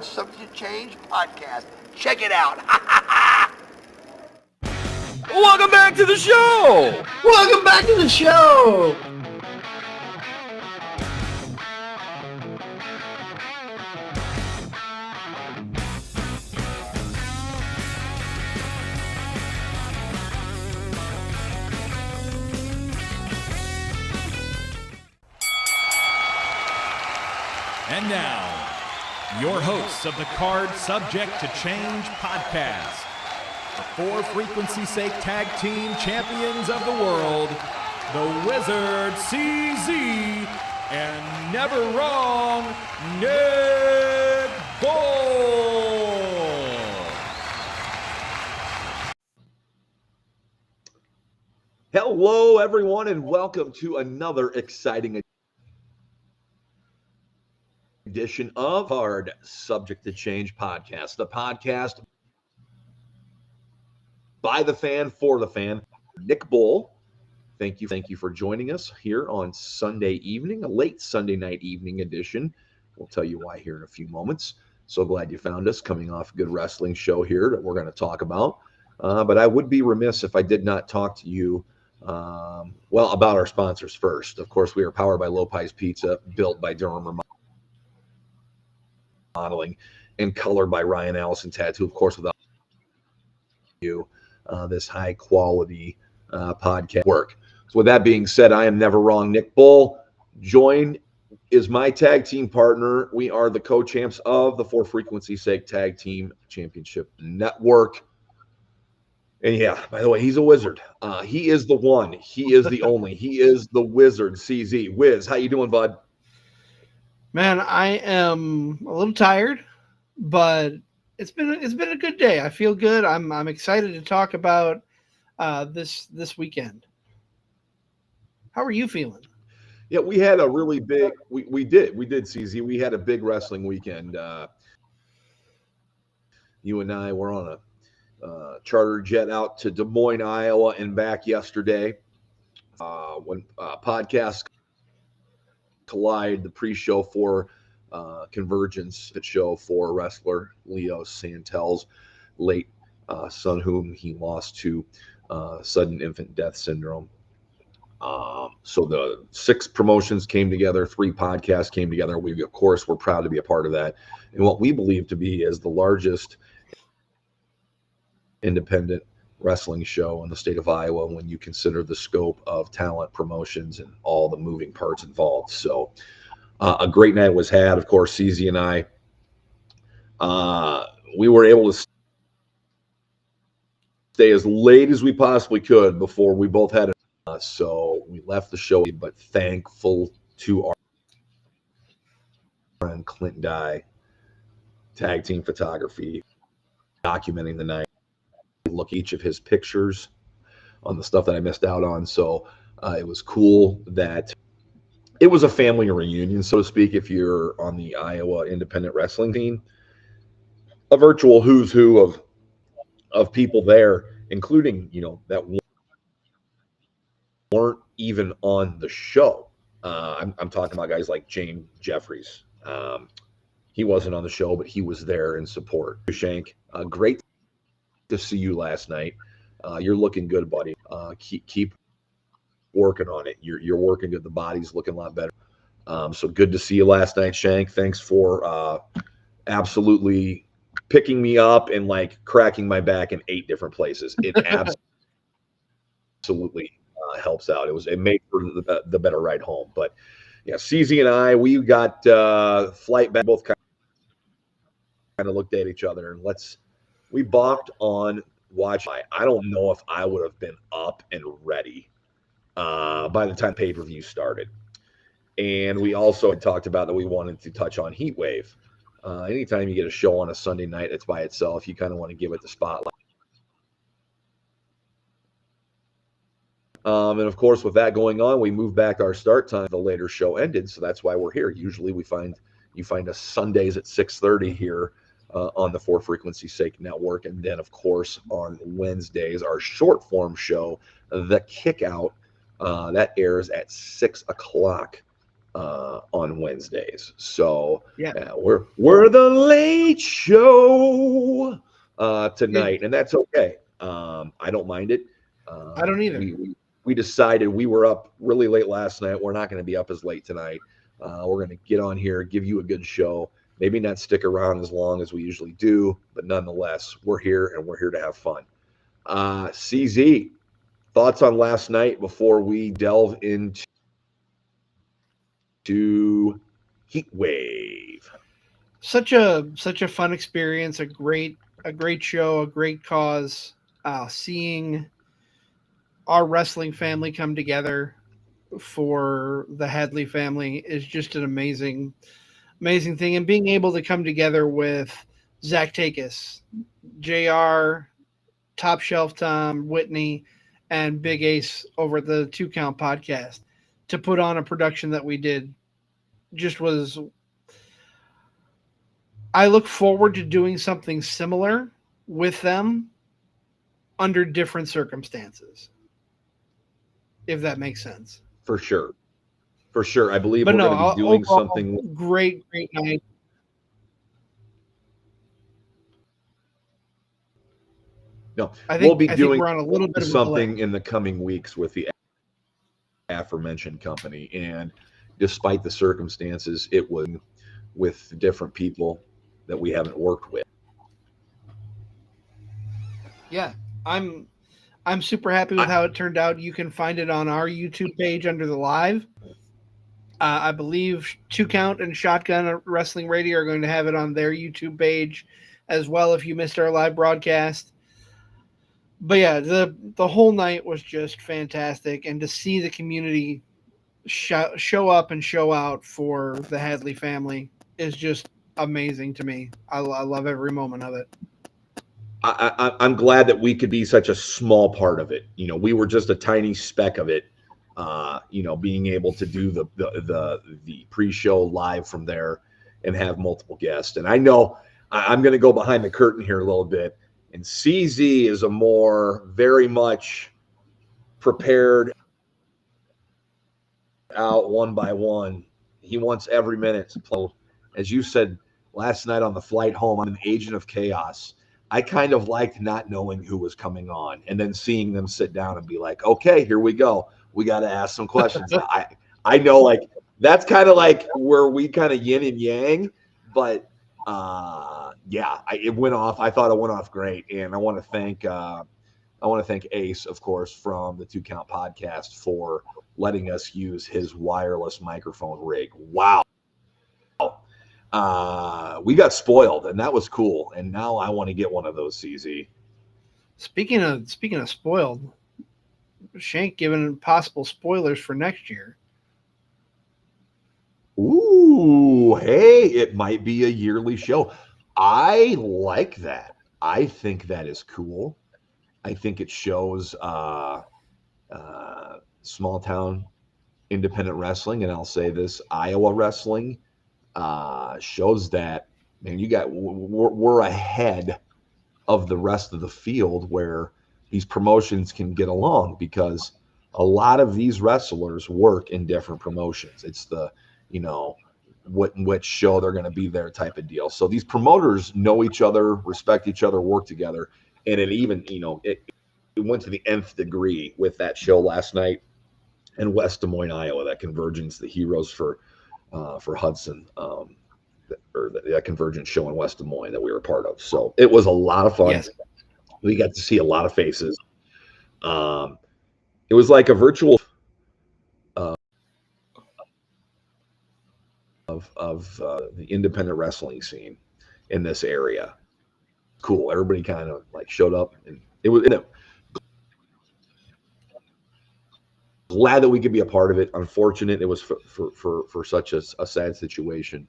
Subject Change podcast. Check it out. Welcome back to the show. Welcome back to the show. And now, your hosts of the Card Subject to Change podcast, the For Frequency's Sake Tag Team Champions of the World, the Wizard CZ, and never wrong, Nick Bull. Hello, everyone, and welcome to another exciting edition of Card Subject to Change podcast, the podcast by the fan, for the fan. Nick Bull, thank you for joining us here on Sunday evening, a late Sunday night evening edition. We'll tell you why here in a few moments. So glad you found us, coming off a good wrestling show here that we're going to talk about. But I would be remiss if I did not talk to you about our sponsors first. Of course, we are powered by Low Pies Pizza, built by Durham Modeling, and colored by Ryan Allison Tattoo. Of course, without you, this high quality podcast work. So with that being said, I am never wrong, Nick Bull. Joined is my tag team partner. We are the co-champs of the For Frequency's Sake Tag Team Championship Network. And yeah, by the way, he's a wizard. He is the one. He is the only. He is the wizard. CZ. Wiz, how you doing, bud? Man, I am a little tired, but it's been a good day. I feel good. I'm excited to talk about this weekend. How are you feeling? Yeah, we had a really big. We did CZ. We had a big wrestling weekend. You and I were on a charter jet out to Des Moines, Iowa, and back yesterday. When podcasts collide, the pre-show for Convergence, the show for wrestler Leo Santel's late son, whom he lost to sudden infant death syndrome. So the 6 promotions came together, 3 podcasts came together. We, of course, were proud to be a part of that, and what we believe to be is the largest independent wrestling show in the state of Iowa when you consider the scope of talent, promotions, and all the moving parts involved. So a great night was had. Of course, CZ and I, we were able to stay as late as we possibly could before we both had it. So we left the show, but thankful to our friend Clint Dye, Tag Team Photography, documenting the night. Look each of his pictures on the stuff that I missed out on. So it was cool that it was a family reunion, so to speak, if you're on the Iowa independent wrestling team. A virtual who's who of people there, including, that weren't even on the show. I'm talking about guys like James Jeffries. He wasn't on the show, but he was there in support. Shank, great to see you last night. You're looking good, buddy. Keep working on it. You're working good. The body's looking a lot better. So good to see you last night, Shank. Thanks for absolutely picking me up and cracking my back in 8 different places. It absolutely helps out. It made for the better ride home. But yeah, CZ and I, we got flight back. Both kind of looked at each other and we balked on watch. I don't know if I would have been up and ready by the time pay-per-view started. And we also had talked about that we wanted to touch on Heatwave. Anytime you get a show on a Sunday night that's by itself, you kind of want to give it the spotlight. And of course, with that going on, we moved back our start time. The later show ended, so that's why we're here. Usually you find us Sundays at 6:30 here on the For Frequency's Sake Network. And then, of course, on Wednesdays, our short form show, The Kickout, that airs at 6 o'clock on Wednesdays. So Yeah. we're the late show tonight, and that's okay. I don't mind it. I don't either. We decided we were up really late last night. We're not going to be up as late tonight. We're going to get on here, give you a good show. Maybe not stick around as long as we usually do, but nonetheless, we're here and we're here to have fun. CZ, thoughts on last night before we delve into Heatwave? Such a fun experience, a great show, a great cause. Seeing our wrestling family come together for the Hadley family is just an amazing thing, and being able to come together with Zach Takis, JR, Top Shelf Tom, Whitney, and Big Ace over at the 2 Count podcast to put on a production that we did just was. I look forward to doing something similar with them under different circumstances, if that makes sense. For sure. I believe we're going to be doing something. Great night. No, we'll be doing we're on a little bit of something in the coming weeks with the aforementioned company. And despite the circumstances, it was with different people that we haven't worked with. Yeah, I'm super happy with how it turned out. You can find it on our YouTube page under the live. I believe 2 Count and Shotgun Wrestling Radio are going to have it on their YouTube page as well if you missed our live broadcast. But yeah, the whole night was just fantastic, and to see the community show up and show out for the Hadley family is just amazing to me. I love every moment of it. I'm glad that we could be such a small part of it. You know, we were just a tiny speck of it. You know, being able to do the pre-show live from there and have multiple guests. And I know I'm going to go behind the curtain here a little bit. And CZ is a more very much prepared out one by one. He wants every minute to play. As you said last night on the flight home, I'm an agent of chaos. I kind of liked not knowing who was coming on and then seeing them sit down and be like, okay, here we go. We got to ask some questions. I know, like, that's kind of like where we kind of yin and yang, but yeah, it went off. I thought it went off great. And I want to thank Ace, of course, from the 2 Count podcast for letting us use his wireless microphone rig. Wow. We got spoiled, and that was cool. And now I want to get one of those, CZ. Speaking of spoiled, Shank giving possible spoilers for next year. Ooh, hey, it might be a yearly show. I like that. I think that is cool. I think it shows small town independent wrestling, and I'll say this, Iowa wrestling shows that, man, we're ahead of the rest of the field where these promotions can get along, because a lot of these wrestlers work in different promotions. It's the, you know, which show they're going to be there type of deal. So these promoters know each other, respect each other, work together. And it even, you know, it went to the nth degree with that show last night in West Des Moines, Iowa, that Convergence, the Heroes for Hudson, or that Convergence show in West Des Moines that we were a part of. So it was a lot of fun. Yes. We got to see a lot of faces. It was like a virtual of the independent wrestling scene in this area. Cool. Everybody kind of like showed up, and it was glad that we could be a part of it. Unfortunate it was for such a sad situation.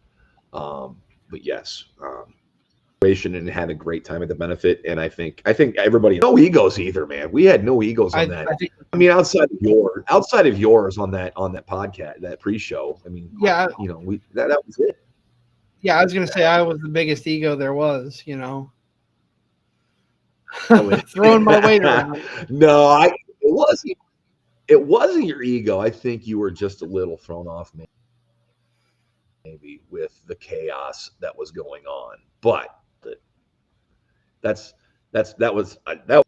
But yes, and had a great time at the benefit. And I think everybody, no egos either, man. We had no egos on that. I mean, outside of yours on that podcast, that pre-show. I mean, yeah, you know, that was it. Yeah, I was gonna say I was the biggest ego there was, you know. Throwing my weight around. No, it wasn't your ego. I think you were just a little thrown off, man. maybe with the chaos that was going on. But that was of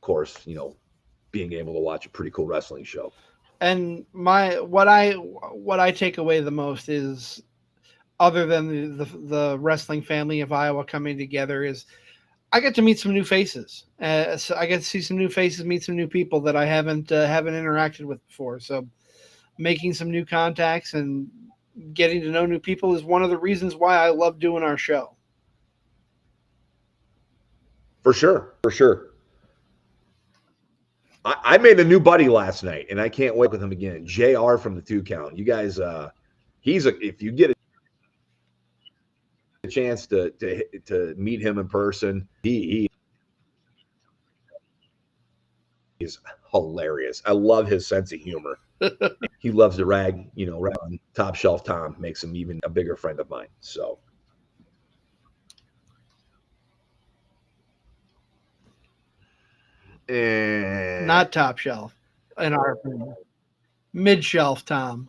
course, being able to watch a pretty cool wrestling show. And what I take away the most is, other than the wrestling family of Iowa coming together, is I get to meet some new faces. So I get to see some new faces, meet some new people that I haven't interacted with before. So making some new contacts and getting to know new people is one of the reasons why I love doing our show. For sure. I made a new buddy last night, and I can't wait with him again. JR from the 2 Count. You guys, if you get a chance to meet him in person, he is hilarious. I love his sense of humor. He loves to rag on Top Shelf Tom, makes him even a bigger friend of mine. So. And not top shelf, in our opinion. Mid shelf Tom.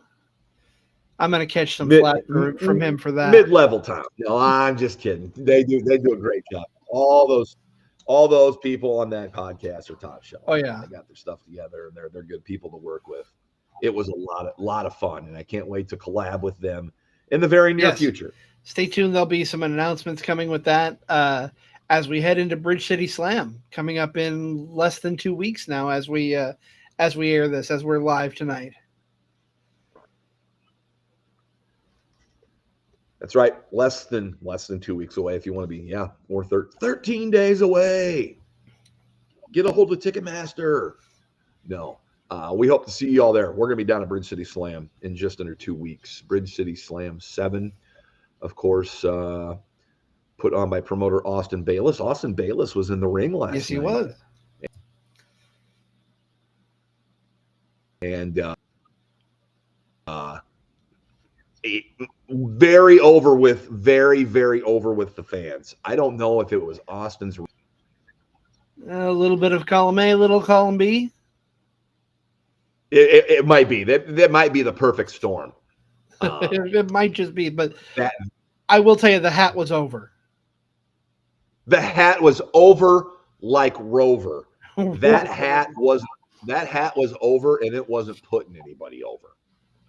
I'm going to catch some flack from him for that. Mid-level Tom. No, I'm just kidding. They do a great job. All those people on that podcast are top shelf. Oh yeah, they got their stuff together, and they're good people to work with. It was a lot of fun, and I can't wait to collab with them in the very near future. Stay tuned. There'll be some announcements coming with that as we head into Bridge City Slam, coming up in less than 2 weeks now, as we air this, as we're live tonight. That's right. Less than 2 weeks away, if you want to be, or 13 days away. Get a hold of Ticketmaster. No. We hope to see you all there. We're going to be down at Bridge City Slam in just under 2 weeks. Bridge City Slam 7, of course, put on by promoter Austin Bayless. Austin Bayless was in the ring last night. Yes, he was. And very, very over with the fans. I don't know if it was Austin's. A little bit of column A, little column B. It might be. That might be the perfect storm. It might just be, but I will tell you, the hat was over. The hat was over like Rover. That hat was over, and it wasn't putting anybody over.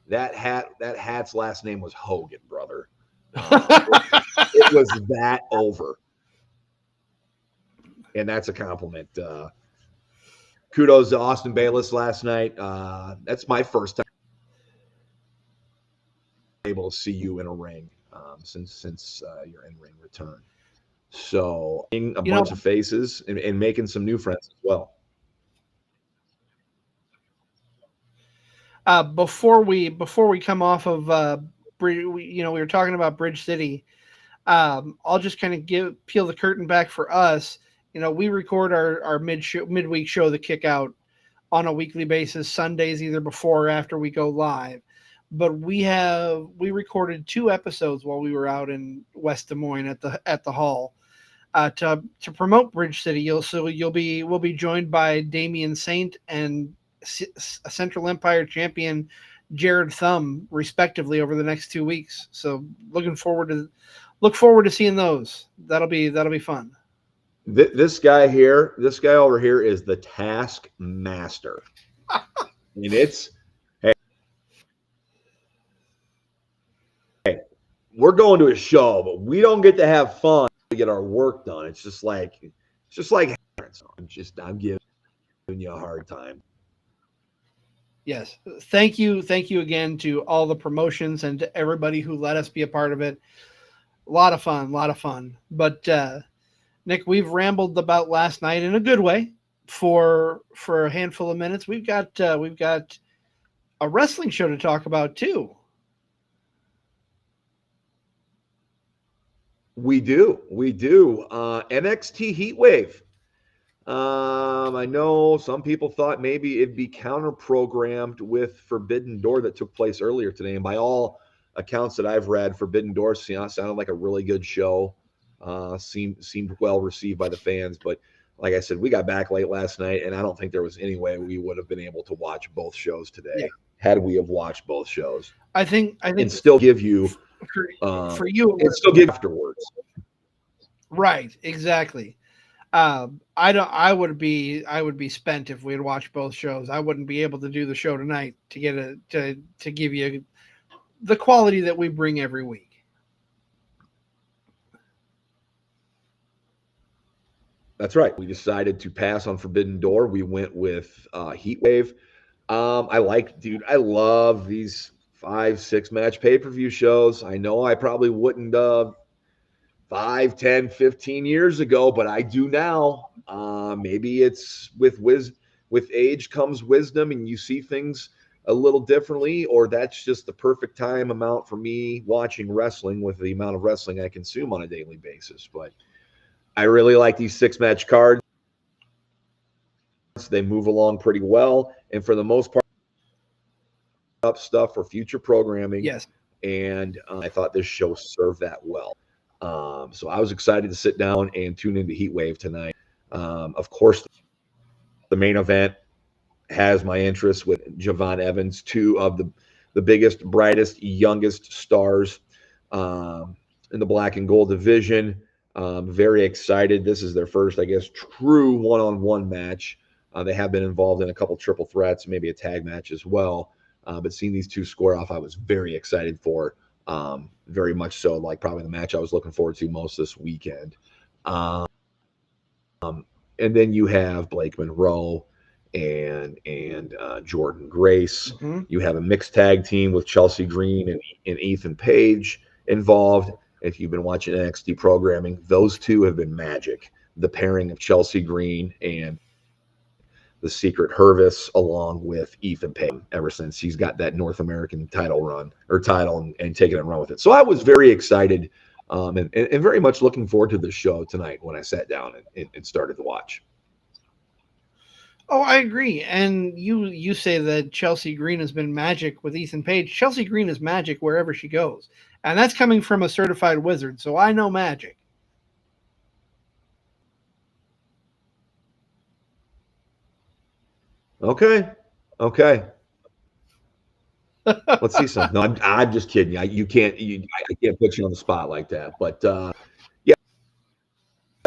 That hat's last name was Hogan, brother. It was that over. And that's a compliment. Kudos to Austin Bayless last night. That's my first time able to see you in a ring since your in-ring return. So a bunch of faces and making some new friends as well. Before we come off of we were talking about Bridge City. I'll just kind of peel the curtain back for us. We record our midweek show, The Kick Out, on a weekly basis, Sundays, either before or after we go live. But we recorded 2 episodes while we were out in West Des Moines at the hall to promote Bridge City. We'll be joined by Damian Saint and Central Empire champion Jared Thumb, respectively, over the next 2 weeks. So look forward to seeing those. That'll be fun. This guy over here is the Task Master. And it's hey, we're going to a show, but we don't get to have fun to get our work done. It's just like I'm giving you a hard time. Yes. Thank you again to all the promotions and to everybody who let us be a part of it. A lot of fun. But Nick, we've rambled about last night in a good way for a handful of minutes. We've got a wrestling show to talk about too. We do. NXT Heatwave. I know some people thought maybe it'd be counter-programmed with Forbidden Door that took place earlier today. And by all accounts that I've read, Forbidden Door sounded like a really good show. Seemed well received by the fans. But like I said, we got back late last night, and I don't think there was any way we would have been able to watch both shows today had we have watched both shows. I think And still give you for you and still give afterwards. Right, exactly. I would be spent if we had watched both shows. I wouldn't be able to do the show tonight to get to give you the quality that we bring every week. That's right. We decided to pass on Forbidden Door. We went with Heatwave. I love these 5-6 match pay-per-view shows. I know I probably wouldn't 5, 10, 15 years ago, but I do now. Maybe it's with age comes wisdom and you see things a little differently, or that's just the perfect time amount for me watching wrestling with the amount of wrestling I consume on a daily basis. But I really like these 6-match cards. They move along pretty well, and for the most part, up stuff for future programming. Yes. And I thought this show served that well. So I was excited to sit down and tune into Heatwave tonight. Of course, the main event has my interest with Javon Evans, two of the biggest, brightest, youngest stars in the black and gold division. Very excited. This is their first, I guess, true one-on-one match. They have been involved in a couple triple threats, maybe a tag match as well. But seeing these two square off, I was very excited for. Very much so, like probably the match I was looking forward to most this weekend. And then you have Blake Monroe and Jordan Grace. Mm-hmm. You have a mixed tag team with Chelsea Green and Ethan Page involved. If you've been watching NXT programming, those two have been magic. The pairing of Chelsea Green and the Secret Hervis along with Ethan Page ever since he's got that North American title and taking it and run with it. So I was very excited and very much looking forward to the show tonight when I sat down and started to watch. Oh, I agree. And you say that Chelsea Green has been magic with Ethan Page. Chelsea Green is magic wherever she goes. And that's coming from a certified wizard, so I know magic. Okay. Let's see something. No, I'm just kidding. I can't put you on the spot like that. But yeah,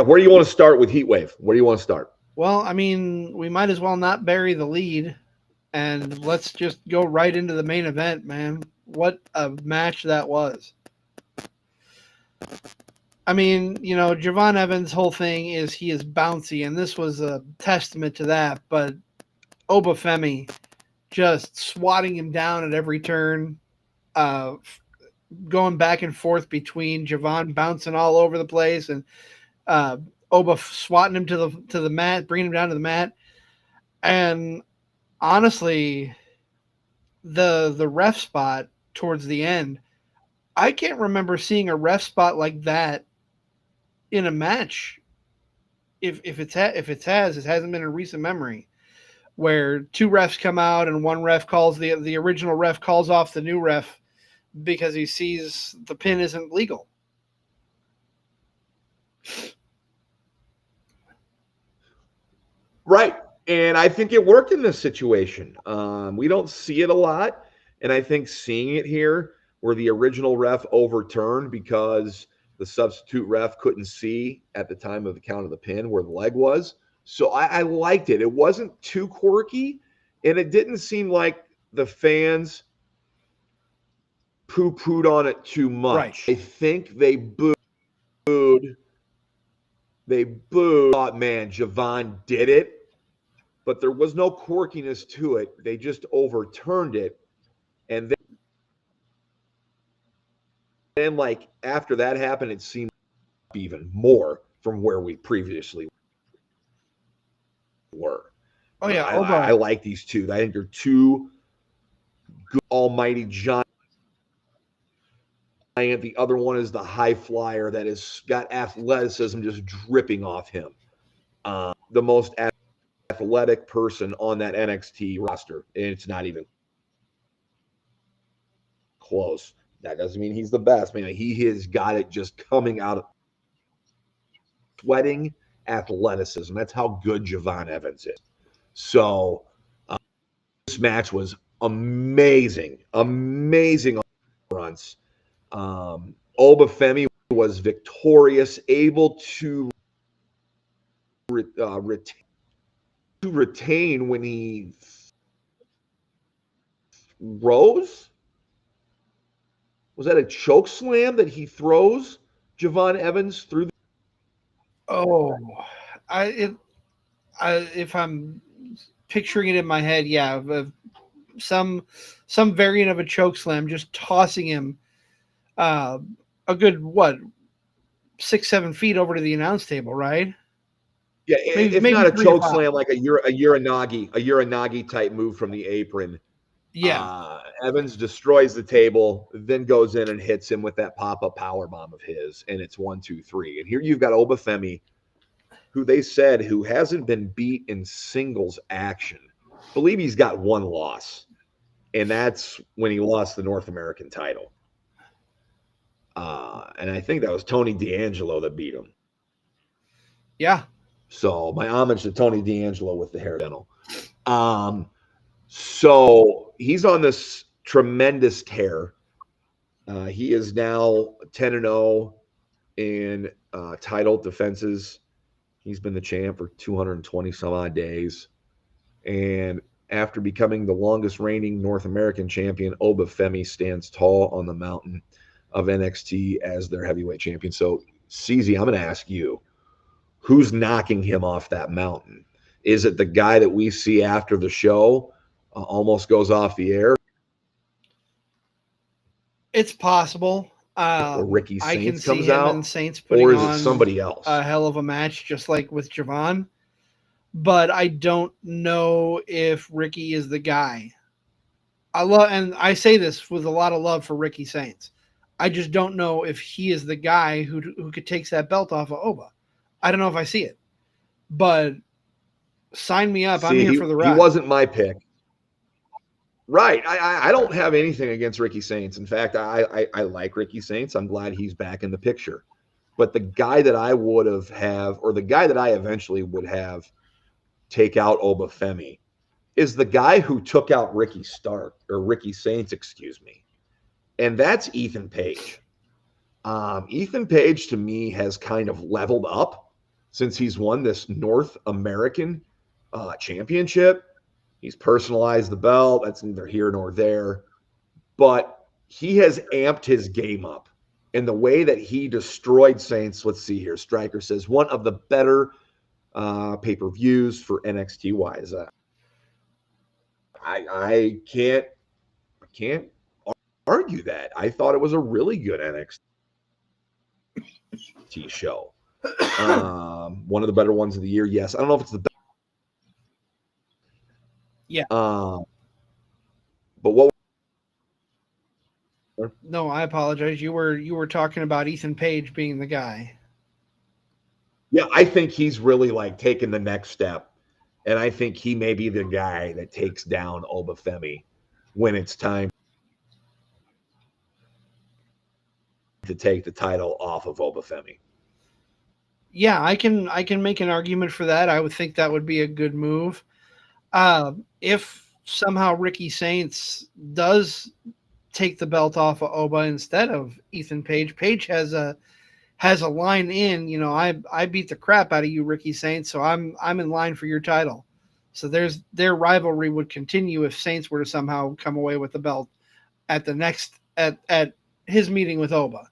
where do you want to start with Heatwave? Where do you want to start? Well, I mean, we might as well not bury the lead, and let's just go right into the main event, man. What a match that was. I mean, Javon Evans' whole thing is he is bouncy, and this was a testament to that, but Obafemi just swatting him down at every turn, going back and forth between Javon bouncing all over the place and Oba swatting him to the mat, bringing him down to the mat. And honestly, the ref spot towards the end, I can't remember seeing a ref spot like that in a match. If it hasn't been in recent memory, where two refs come out and one ref calls the original ref calls off the new ref because he sees the pin isn't legal. Right. And I think it worked in this situation. We don't see it a lot. And I think seeing it here where the original ref overturned because the substitute ref couldn't see at the time of the count of the pin where the leg was. So I liked it. It wasn't too quirky, and it didn't seem like the fans poo-pooed on it too much. Right. I think they booed. Thought, man, Javon did it, but there was no quirkiness to it. They just overturned it, and then like after that happened, it seemed even more from where we previously were. Oh yeah, I like these two. I think they're two good, almighty giant. The other one is the high flyer that has got athleticism just dripping off him. The most athletic person on that NXT roster, and it's not even close. That doesn't mean he's the best. Man, he has got it just coming out of sweating athleticism. That's how good Javon Evans is. So this match was amazing fronts. Obafemi was victorious, able to retain when he rose. Was that a choke slam that he throws Javon Evans through? Oh, if I'm picturing it in my head, yeah, some variant of a choke slam, just tossing him a good 6-7 feet over to the announce table, right? Yeah, if not a 3 to choke 5. slam, like a Uranagi type move from the apron. Yeah. Evans destroys the table, then goes in and hits him with that pop-up power bomb of his, and it's 1, 2, 3. And here you've got Obafemi, who they said who hasn't been beat in singles action. I believe he's got one loss, and that's when he lost the North American title. And I think that was Tony D'Angelo that beat him. Yeah. So my homage to Tony D'Angelo with the hair dental. So he's on this tremendous tear. He is now 10-0 in title defenses. He's been the champ for 220 some odd days. And after becoming the longest reigning North American champion, Obafemi stands tall on the mountain of NXT as their heavyweight champion. So, CZ, I'm going to ask you, who's knocking him off that mountain? Is it the guy that we see after the show almost goes off the air? It's possible. Or Ricky I can Saints see comes him out? and Saints putting Or is it on somebody else? a hell of a match, just like with Javon. But I don't know if Ricky is the guy. And I say this with a lot of love for Ricky Saints. I just don't know if he is the guy who could take that belt off of Oba. I don't know if I see it. But sign me up. I'm here for the ride. He wasn't my pick. Right. I don't have anything against Ricky Saints. In fact, I like Ricky Saints. I'm glad he's back in the picture. But the guy that I would or the guy that I eventually would have take out Obafemi is the guy who took out Ricky Saints, excuse me. And that's Ethan Page. Ethan Page, to me, has kind of leveled up since he's won this North American championship. He's personalized the belt. That's neither here nor there. But he has amped his game up. And the way that he destroyed Saints, let's see here. Stryker says, one of the better pay-per-views for NXT-wise. I can't argue that. I thought it was a really good NXT show. One of the better ones of the year, yes. I don't know if it's the best. Yeah. But what? No, I apologize. You were talking about Ethan Page being the guy. Yeah, I think he's really like taking the next step, and I think he may be the guy that takes down Obafemi when it's time to take the title off of Obafemi. Yeah, I can make an argument for that. I would think that would be a good move. If somehow Ricky Saints does take the belt off of Oba instead of Ethan Page, Page has a line in, I beat the crap out of you, Ricky Saints, so I'm in line for your title. So their rivalry would continue if Saints were to somehow come away with the belt at the next at his meeting with Oba.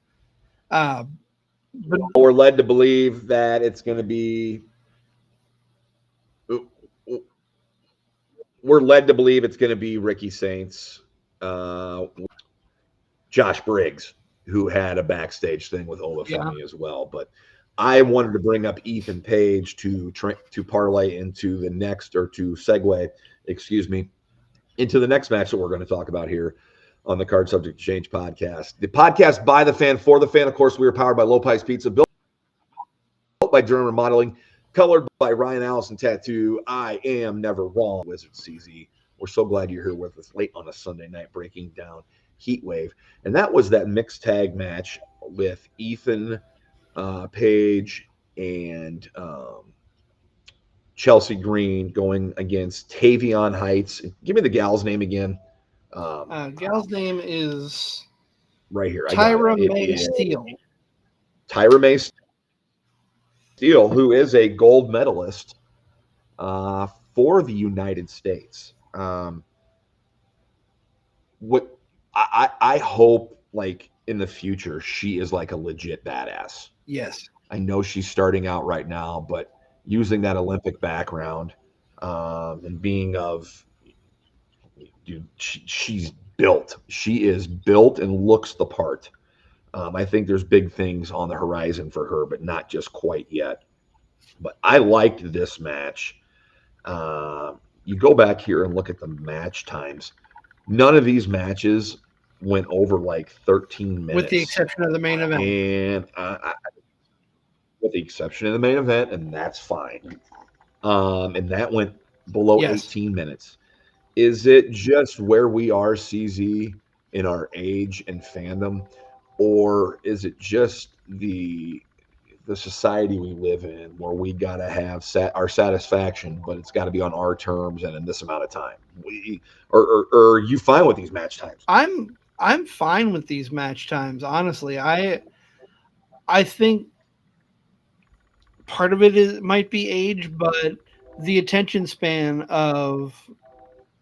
But we're led to believe that it's going to be. We're led to believe it's going to be Ricky Saints, Josh Briggs, who had a backstage thing with Obafemi as well. But I wanted to bring up Ethan Page to parlay into the next, or to segue, into the next match that we're going to talk about here on the Card Subject to Change podcast. The podcast by the fan, for the fan. Of course, we are powered by Low Pies Pizza, built by German Remodeling, colored by Ryan Allison Tattoo. I am never wrong, Wizard CZ. We're so glad you're here with us late on a Sunday night, breaking down Heatwave. And that was that mixed tag match with Ethan Page and Chelsea Green going against Tavion Heights. Give me the gal's name again. Gal's name is Right here. Tyra It May is Steele. Tyra May Steele, who is a gold medalist for the United States. What I hope, like, in the future, she is like a legit badass. Yes. I know she's starting out right now, but using that Olympic background and being of, dude, she's built. She is built and looks the part. I think there's big things on the horizon for her, but not just quite yet. But I liked this match. You go back here and look at the match times. None of these matches went over like 13 minutes. With the exception of the main event. And with the exception of the main event, and that's fine. And that went below 18 minutes. Is it just where we are, CZ, in our age and fandom, or is it just the society we live in where we got to have our satisfaction, but it's got to be on our terms and in this amount of time? Or are you fine with these match times? I'm fine with these match times, honestly. I think part of it might be age, but the attention span of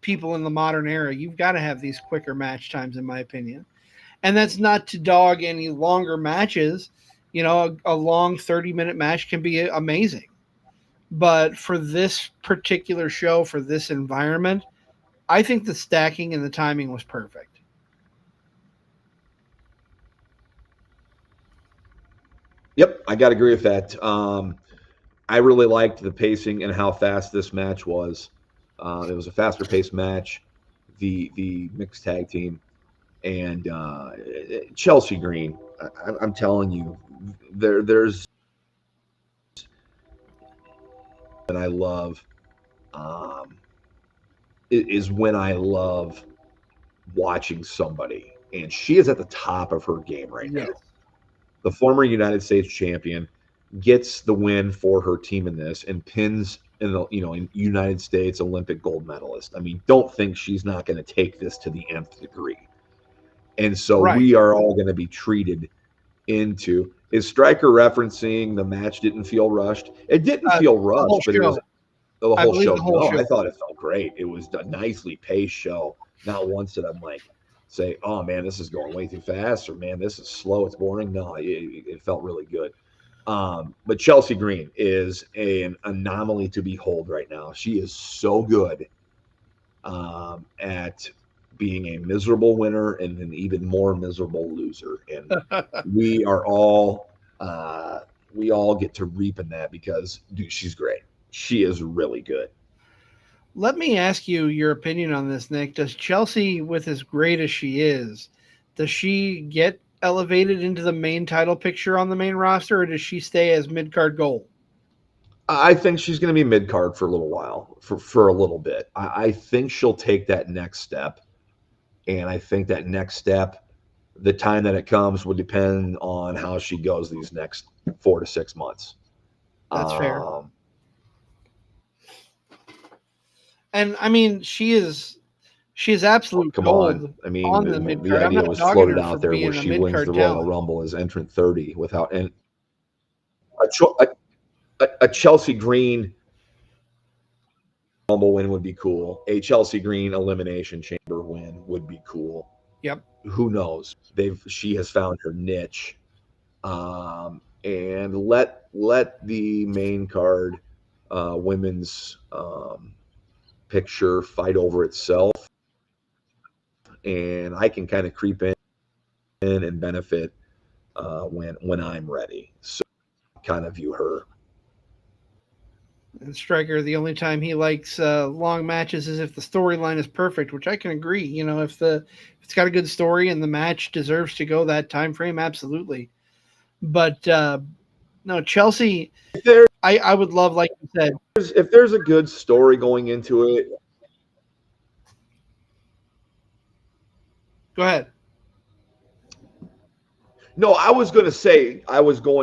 people in the modern era, you've got to have these quicker match times, in my opinion. And that's not to dog any longer matches. You know, a long 30-minute match can be amazing. But for this particular show, for this environment, I think the stacking and the timing was perfect. Yep, I got to agree with that. I really liked the pacing and how fast this match was. It was a faster paced match, the mixed tag team, and Chelsea Green. I'm telling you, there's, and I love, is when I love watching somebody, and she is at the top of her game right now. The former United States champion gets the win for her team in this and pins in United States Olympic gold medalist. I mean, don't think she's not going to take this to the nth degree. And so we are all going to be treated into. Is Stryker referencing the match didn't feel rushed? It didn't feel rushed, but it was the whole show. No, I thought it felt great. It was a nicely paced show. Not once did I'm like, say, oh man, this is going way too fast, or man, this is slow, it's boring. No, it felt really good. But Chelsea Green is an anomaly to behold right now. She is so good at being a miserable winner and an even more miserable loser. And we all get to reap in that because, dude, she's great. She is really good. Let me ask you your opinion on this, Nick. Does Chelsea, with as great as she is, does she get elevated into the main title picture on the main roster, or does she stay as mid-card gold? I think she's going to be mid-card for a little while, for a little bit. I think she'll take that next step, and I think that next step, the time that it comes, will depend on how she goes these next 4 to 6 months. That's fair. And I mean, she is absolute gold. I mean, on the mid-card. idea was floated out there where she wins the Royal Rumble as entrant 30 without a Chelsea Green Rumble win would be cool. A Chelsea Green Elimination Chamber win would be cool. Yep. Who knows? She has found her niche, and let the main card women's picture fight over itself, and I can kind of creep in and benefit when I'm ready. So I kind of view her. And Stryker, the only time he likes long matches is if the storyline is perfect, which I can agree. You know, if it's got a good story and the match deserves to go that time frame, absolutely. But no, Chelsea, I would love, like you said, if there's a good story going into it. Go ahead. No, I was going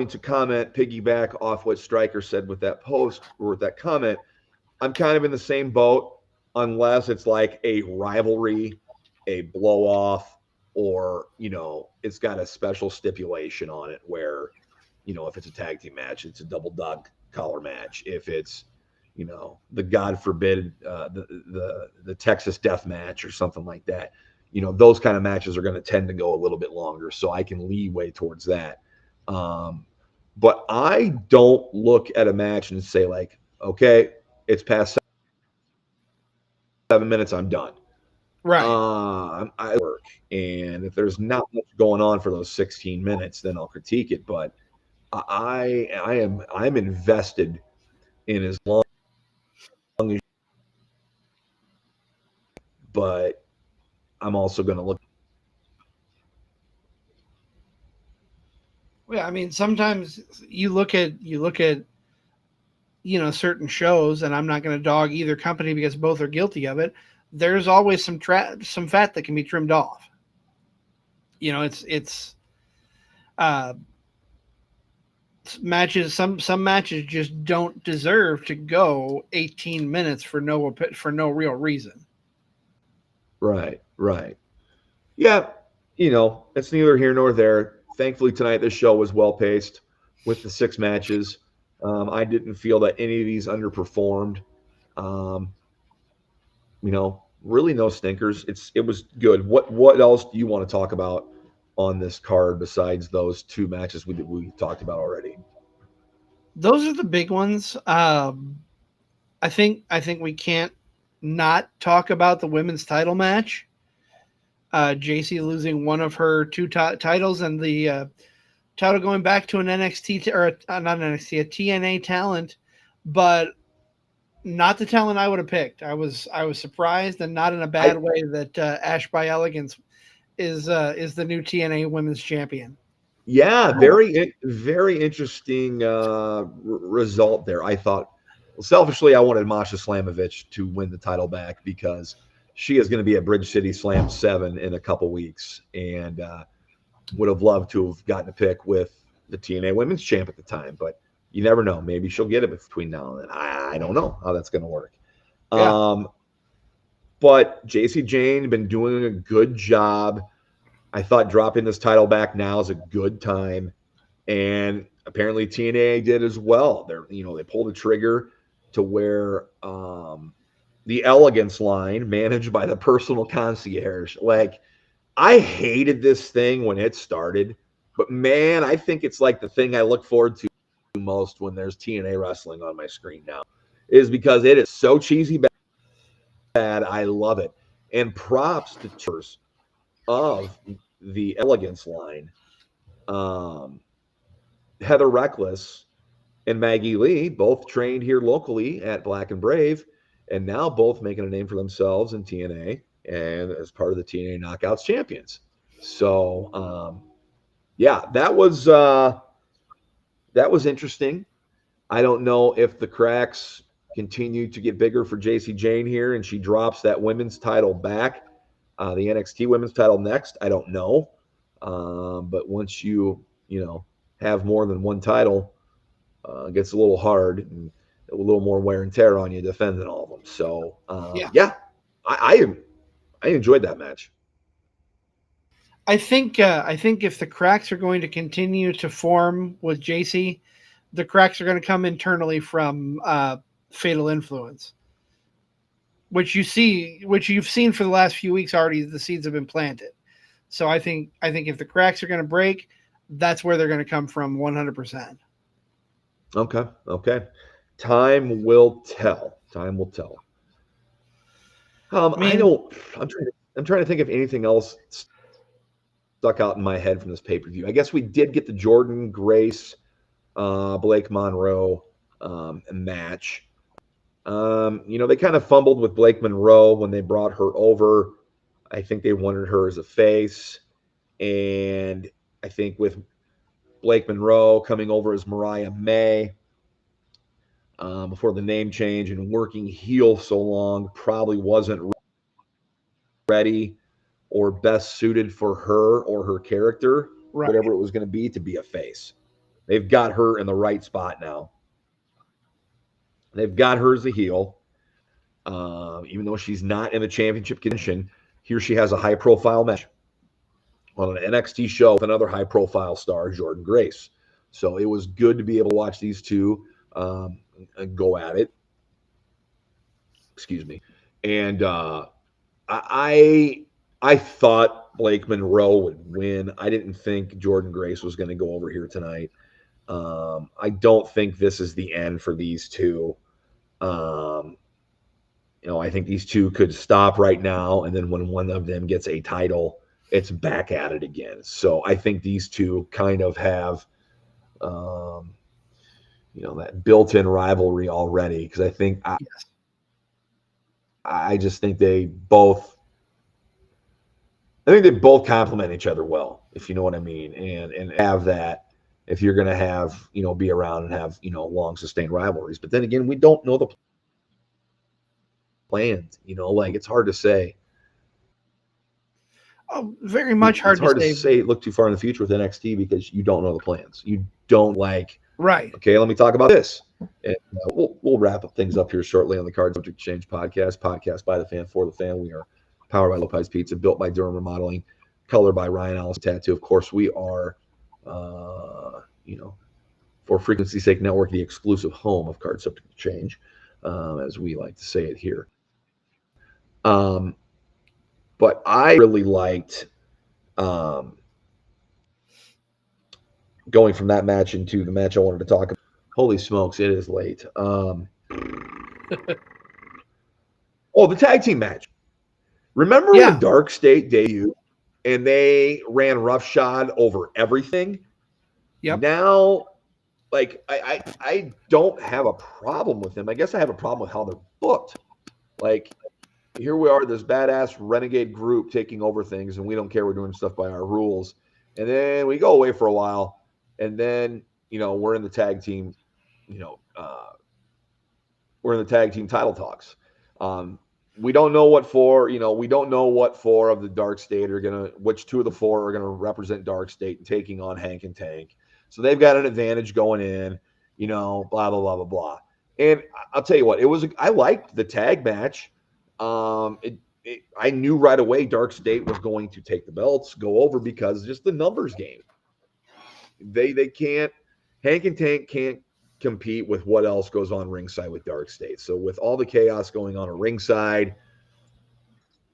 to comment, piggyback off what Stryker said with that post or with that comment. I'm kind of in the same boat, unless it's like a rivalry a blow off, or, it's got a special stipulation on it where, if it's a tag team match, it's a double dog collar match. If it's, the God forbid, the Texas death match or something like that, those kind of matches are going to tend to go a little bit longer. So I can leeway towards that. But I don't look at a match and say like, okay, it's past 7 minutes, I'm done. Right. I work, and if there's not much going on for those 16 minutes, then I'll critique it. But I'm invested in as long as, but I'm also going to look. Yeah, I mean, sometimes you look at certain shows, and I'm not going to dog either company because both are guilty of it. There's always some fat that can be trimmed off. It's matches. Some matches just don't deserve to go 18 minutes for no real reason. Right. Yeah, it's neither here nor there. Thankfully, tonight this show was well paced with the 6 matches. I didn't feel that any of these underperformed. Really no stinkers. It was good. What else do you want to talk about on this card besides those 2 matches we talked about already? Those are the big ones. I think we can't not talk about the women's title match. JC losing one of her 2 titles, and the title going back to an NXT not NXT, a TNA talent, but not the talent I would have picked. I was surprised, and not in a bad way, that Ash by Elegance is the new TNA Women's Champion. Yeah, very very interesting result there. I thought, selfishly, I wanted Masha Slamovich to win the title back because she is going to be at Bridge City Slam 7 in a couple weeks, and would have loved to have gotten a pick with the TNA Women's Champ at the time. But you never know. Maybe she'll get it between now and then. I don't know how that's going to work. Yeah. But JC Jane been doing a good job. I thought dropping this title back now is a good time, and apparently TNA did as well. They pulled the trigger to where the Elegance line, managed by the personal concierge, like, I hated this thing when it started, but man, I think it's like the thing I look forward to most when there's TNA wrestling on my screen now, is because it is so cheesy bad. I love it. And props to tours of the Elegance line, Heather Reckless and Maggie Lee, both trained here locally at Black and Brave, and now both making a name for themselves in TNA and as part of the TNA Knockouts champions. So, yeah, that was interesting. I don't know if the cracks continue to get bigger for JC Jane here, and she drops that women's title back, the NXT women's title next. I don't know, but once you have more than one title, it gets a little hard and a little more wear and tear on you defending all of them. So, yeah, I enjoyed that match. I think if the cracks are going to continue to form with JC, the cracks are going to come internally from Fatal Influence, which you've seen for the last few weeks already. The seeds have been planted. So I think if the cracks are going to break, that's where they're going to come from 100%. Okay. Time will tell. I'm trying to think of anything else stuck out in my head from this pay-per-view. I guess we did get the Jordan Grace, Blake Monroe match. They kind of fumbled with Blake Monroe when they brought her over. I think they wanted her as a face. And I think with Blake Monroe coming over as Mariah May before the name change and working heel so long, probably wasn't ready or best suited for her or her character, Right. Whatever it was going to be a face. They've got her in the right spot now. They've got her as a heel, even though she's not in the championship contention. here she has a high-profile match on an NXT show with another high-profile star, Jordynne Grace. So it was good to be able to watch these two go at it. Excuse me. And I thought Blake Monroe would win. I didn't think Jordynne Grace was going to go over here tonight. I don't think this is the end for these two. I think these two could stop right now, and then when one of them gets a title, it's back at it again. So I think these two kind of have, that built-in rivalry already, because I just think they both complement each other well, if you know what I mean, and have that if you're going to have, be around and have, long sustained rivalries. But then again, we don't know the plans, it's hard to say. Oh, very much hard to say. Look too far in the future with NXT because you don't know the plans. You don't right. Okay, let me talk about this. And we'll wrap up things up here shortly on the Card Subject Change podcast by the fan for the fan. We are powered by Lopez Pizza, built by Durham Remodeling, colored by Ryan Allison Tattoo. Of course, we are, for Frequency Sake Network, the exclusive home of Card Subject Change, as we like to say it here. But I really liked going from that match into the match I wanted to talk about. Holy smokes, it is late. The tag team match. Remember when Dark State debuted and they ran roughshod over everything? Yep. Now, I don't have a problem with them. I guess I have a problem with how they're booked. Here we are, this badass renegade group taking over things, and we don't care. We're doing stuff by our rules. And then we go away for a while, and then, we're in the tag team, we're in the tag team title talks. We don't know what four, we don't know what four of the Dark State which two of the four are going to represent Dark State and taking on Hank and Tank. So they've got an advantage going in, blah, blah, blah, blah, blah. And I'll tell you what, I liked the tag match. I knew right away Dark State was going to take the belts, go over, because just the numbers game. They can't, Hank and Tank can't compete with what else goes on ringside with Dark State. So with all the chaos going on at ringside,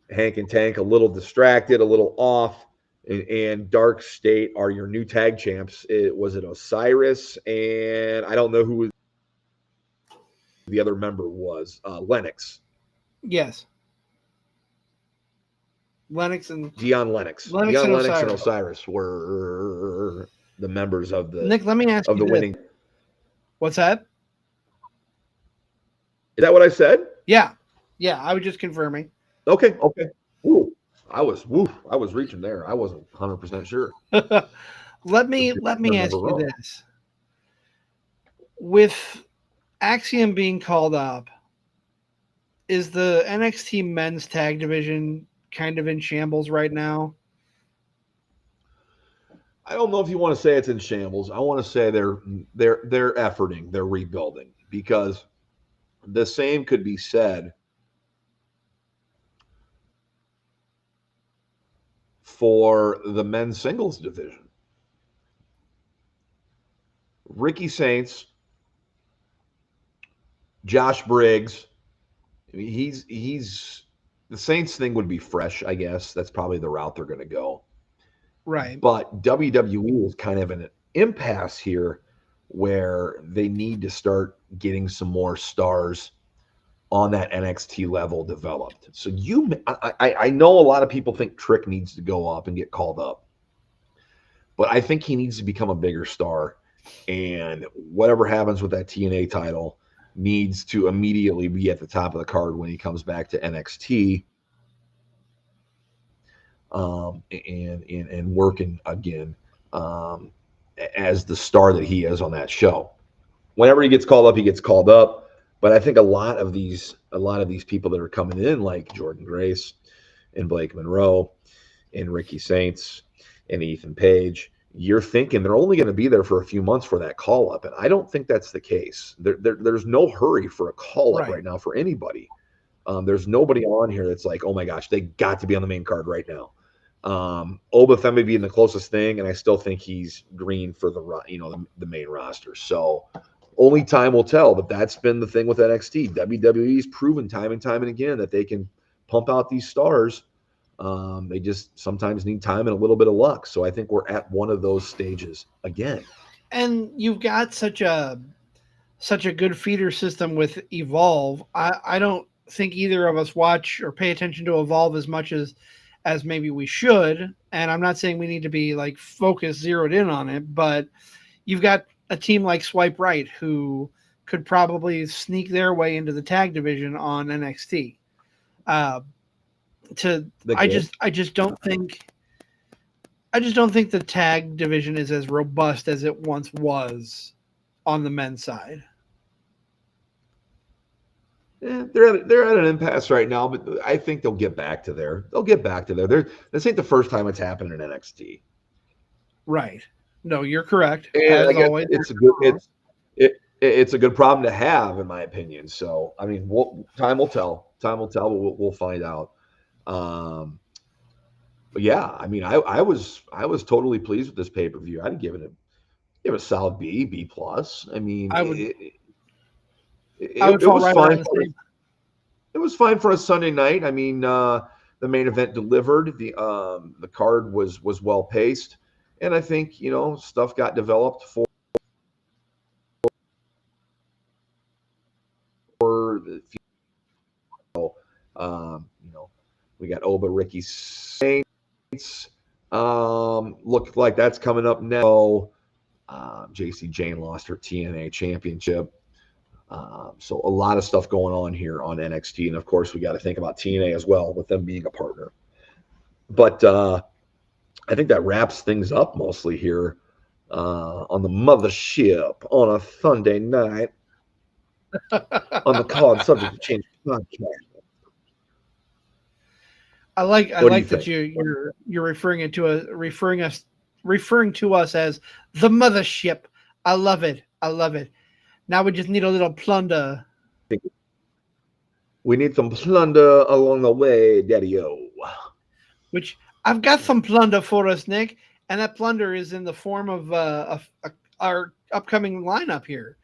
Hank and Tank a little distracted, a little off, and Dark State are your new tag champs. Was it Osiris? And I don't know who the other member was. Lennox. Yes. Lennox and Dion Lennox. Dion Lennox and Osiris were the members of the Nick, let me ask you the winning. What's that? Is that what I said? Yeah. I was just confirming. Okay. Ooh, I was reaching there. I wasn't 100% sure. Let me ask you this. With Axiom being called up, is the NXT men's tag division kind of in shambles right now? I don't know if you want to say it's in shambles. I want to say they're efforting, they're rebuilding, because the same could be said for the men's singles division. Ricky Saints, Josh Briggs. I mean, he's the Saints thing would be fresh, I guess. That's probably the route they're going to go. Right. But WWE is kind of in an impasse here where they need to start getting some more stars on that NXT level developed. So I know a lot of people think Trick needs to go up and get called up, but I think he needs to become a bigger star. And whatever happens with that TNA title needs to immediately be at the top of the card when he comes back to NXT. And working again as the star that he is on that show. Whenever he gets called up, he gets called up. But I think a lot of these people that are coming in, like Jordynne Grace and Blake Monroe and Ricky Saints and Ethan Page, you're thinking they're only going to be there for a few months for that call up. And I don't think that's the case. There's no hurry for a call up right now for anybody. There's nobody on here that's like, oh my gosh, they got to be on the main card right now. Oba Femi being the closest thing, and I still think he's green for the main roster. So only time will tell, but that's been the thing with NXT. WWE's proven time and time and again that they can pump out these stars. They just sometimes need time and a little bit of luck. So I think we're at one of those stages again. And you've got such a good feeder system with Evolve. I don't think either of us watch or pay attention to Evolve as much as maybe we should. And I'm not saying we need to be like focused, zeroed in on it, but you've got a team like Swipe Right who could probably sneak their way into the tag division on NXT. I just don't think the tag division is as robust as it once was on the men's side. Yeah, they're at an impasse right now, but I think they'll get back to there. This ain't the first time it's happened in NXT. Right. No, you're correct. And as always, it's a good problem to have, in my opinion. So I mean, time will tell. Time will tell, but we'll find out. But yeah, I mean, I was totally pleased with this pay-per-view. I'd give it a solid B plus. I mean, it was fine. It was fine for a Sunday night. I mean, the main event delivered. The card was well paced, and I think stuff got developed for the we got Oba, Ricky Saints. Look like that's coming up now. JC Jane lost her TNA championship. So a lot of stuff going on here on NXT. And of course, we got to think about TNA as well with them being a partner. But I think that wraps things up mostly here on the mothership on a Sunday night on the Card Subject to Change podcast. I like that you're referring to us as the mothership. I love it. Now we just need a little plunder. We need some plunder along the way, Daddy-O. Which I've got some plunder for us, Nick, and that plunder is in the form of our upcoming lineup here.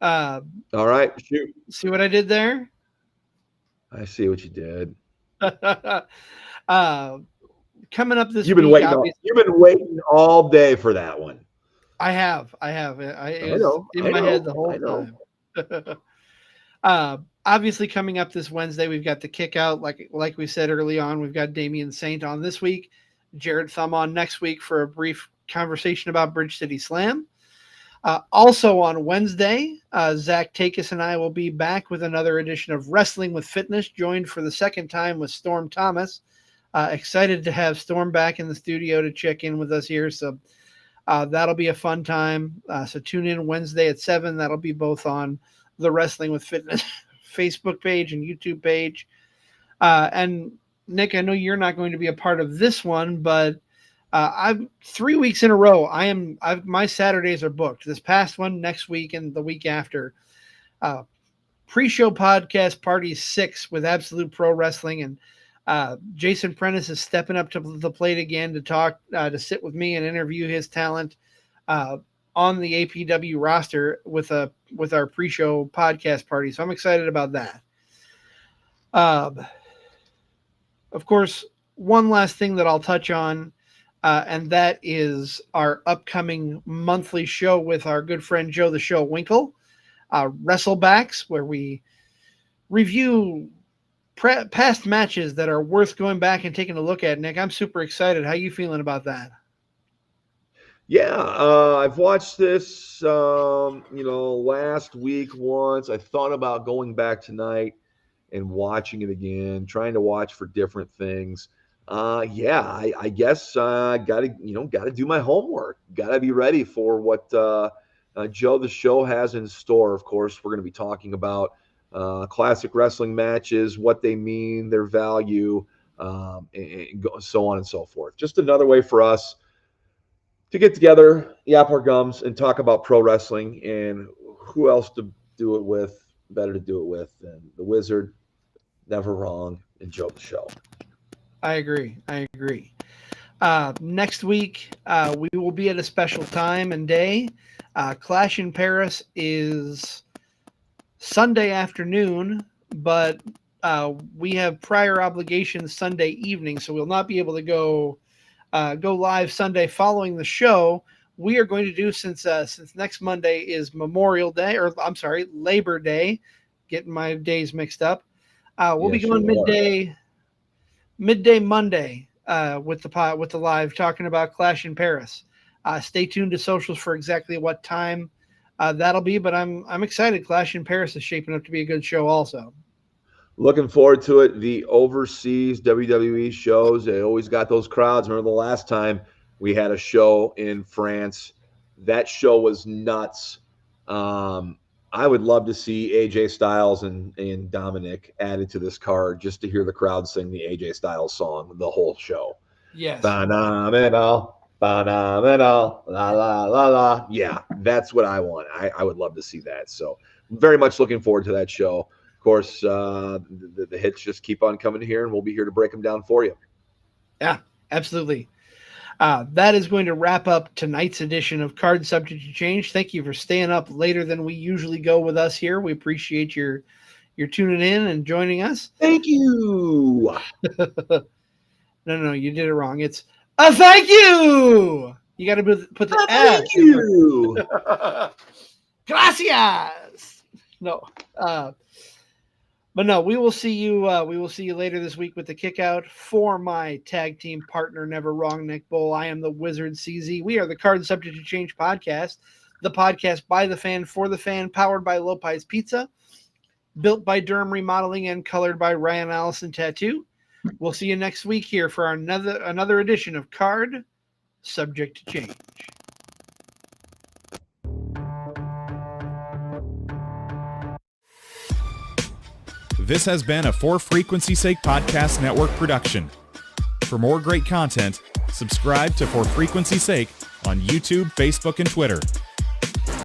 All right, shoot. See what I did there? I see what you did. Coming up this week. You've been waiting all day for that one. I have. It was in my head the whole time. Obviously, coming up this Wednesday, we've got the kick out. Like we said early on, we've got Damian Saint on this week, Jared Thumb on next week for a brief conversation about Bridge City Slam. Also on Wednesday, Zach Takis and I will be back with another edition of Wrestling with Fitness, joined for the second time with Storm Thomas. Excited to have Storm back in the studio to check in with us here. So that'll be a fun time. So tune in Wednesday at 7. That'll be both on the Wrestling with Fitness Facebook page and YouTube page. And Nick, I know you're not going to be a part of this one, but I'm 3 weeks in a row. My Saturdays are booked. This past one, next week, and the week after. Pre-show podcast party 6 with Absolute Pro Wrestling, and Jason Prentice is stepping up to the plate again to talk, to sit with me and interview his talent on the APW roster with our pre-show podcast party. So I'm excited about that. Of course, one last thing that I'll touch on, and that is our upcoming monthly show with our good friend Joe the Show Winkle, Wrestlebacks, where we review past matches that are worth going back and taking a look at. Nick, I'm super excited. How you feeling about that? Yeah, I've watched this, last week once. I thought about going back tonight and watching it again, trying to watch for different things. I guess gotta do my homework. Gotta be ready for what Joe the Show has in store. Of course, we're going to be talking about classic wrestling matches, what they mean, their value, and so on and so forth. Just another way for us to get together, yap our gums, and talk about pro wrestling. And who else to do it with, better to do it with than the Wizard, never wrong. Enjoy the show. I agree. Next week, we will be at a special time and day. Clash in Paris is Sunday afternoon, but we have prior obligations Sunday evening, so we'll not be able to go live Sunday following the show. We are going to do, since next Monday is Memorial Day, or I'm sorry, Labor Day, getting my days mixed up. We'll be going midday Monday with the live, talking about Clash in Paris. Stay tuned to socials for exactly what time that'll be, but I'm excited. Clash in Paris is shaping up to be a good show also. Looking forward to it. The overseas WWE shows, they always got those crowds. Remember the last time we had a show in France? That show was nuts. I would love to see AJ Styles and Dominic added to this card just to hear the crowd sing the AJ Styles song the whole show. Yes. Phenomenal, phenomenal, la la la la. Yeah, that's what I want. I would love to see that. So very much looking forward to that show. Of course, the hits just keep on coming here, and we'll be here to break them down for you. Yeah, absolutely. That is going to wrap up tonight's edition of Card Subject to Change. Thank you for staying up later than we usually go with us here. We appreciate your tuning in and joining us. Thank you. No, you did it wrong. It's a thank you. You got to put the S. Thank you. Gracias. No. But no, we will see you. We will see you later this week with the Kickout. For my tag team partner, Never Wrong, Nick Bull, I am the Wizard CZ. We are the Card Subject to Change podcast, the podcast by the fan for the fan, powered by Lopez Pizza, built by Durham Remodeling, and colored by Ryan Allison Tattoo. We'll see you next week here for another edition of Card Subject to Change. This has been a For Frequency's Sake Podcast Network production. For more great content, subscribe to For Frequency's Sake on YouTube, Facebook, and Twitter.